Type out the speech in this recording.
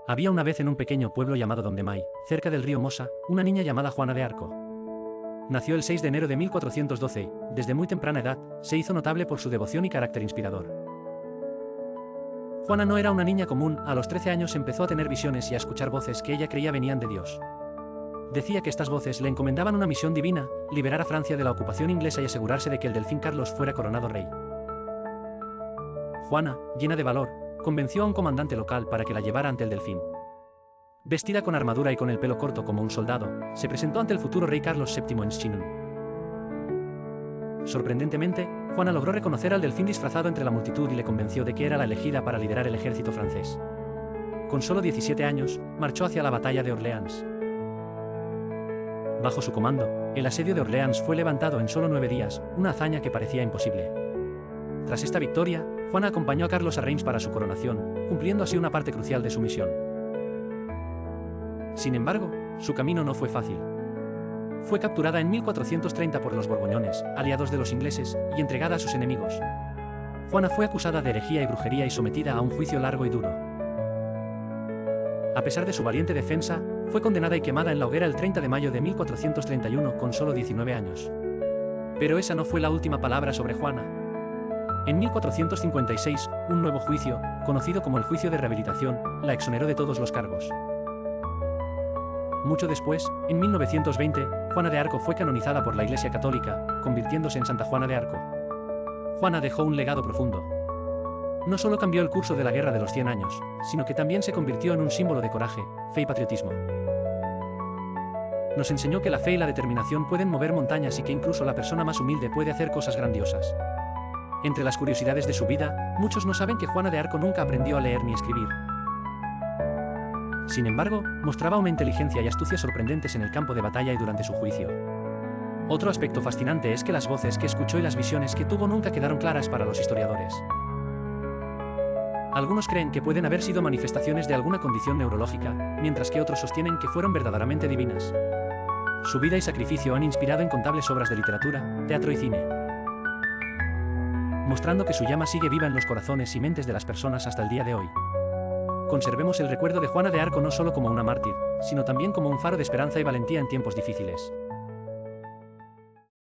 Había una vez en un pequeño pueblo llamado Dondemay, cerca del río Mosa, una niña llamada Juana de Arco. Nació el 6 de enero de 1412 y, desde muy temprana edad, se hizo notable por su devoción y carácter inspirador. Juana no era una niña común, a los 13 años empezó a tener visiones y a escuchar voces que ella creía venían de Dios. Decía que estas voces le encomendaban una misión divina, liberar a Francia de la ocupación inglesa y asegurarse de que el delfín Carlos fuera coronado rey. Juana, llena de valor, convenció a un comandante local para que la llevara ante el delfín. Vestida con armadura y con el pelo corto como un soldado, se presentó ante el futuro rey Carlos VII en Chinon. Sorprendentemente, Juana logró reconocer al delfín disfrazado entre la multitud y le convenció de que era la elegida para liderar el ejército francés. Con solo 17 años, marchó hacia la batalla de Orleans. Bajo su comando, el asedio de Orleans fue levantado en solo 9 días, una hazaña que parecía imposible. Tras esta victoria, Juana acompañó a Carlos a Reims para su coronación, cumpliendo así una parte crucial de su misión. Sin embargo, su camino no fue fácil. Fue capturada en 1430 por los borgoñones, aliados de los ingleses, y entregada a sus enemigos. Juana fue acusada de herejía y brujería y sometida a un juicio largo y duro. A pesar de su valiente defensa, fue condenada y quemada en la hoguera el 30 de mayo de 1431 con solo 19 años. Pero esa no fue la última palabra sobre Juana. En 1456, un nuevo juicio, conocido como el Juicio de Rehabilitación, la exoneró de todos los cargos. Mucho después, en 1920, Juana de Arco fue canonizada por la Iglesia Católica, convirtiéndose en Santa Juana de Arco. Juana dejó un legado profundo. No solo cambió el curso de la Guerra de los 100 años, sino que también se convirtió en un símbolo de coraje, fe y patriotismo. Nos enseñó que la fe y la determinación pueden mover montañas y que incluso la persona más humilde puede hacer cosas grandiosas. Entre las curiosidades de su vida, muchos no saben que Juana de Arco nunca aprendió a leer ni escribir. Sin embargo, mostraba una inteligencia y astucia sorprendentes en el campo de batalla y durante su juicio. Otro aspecto fascinante es que las voces que escuchó y las visiones que tuvo nunca quedaron claras para los historiadores. Algunos creen que pueden haber sido manifestaciones de alguna condición neurológica, mientras que otros sostienen que fueron verdaderamente divinas. Su vida y sacrificio han inspirado incontables obras de literatura, teatro y cine, mostrando que su llama sigue viva en los corazones y mentes de las personas hasta el día de hoy. Conservemos el recuerdo de Juana de Arco no solo como una mártir, sino también como un faro de esperanza y valentía en tiempos difíciles.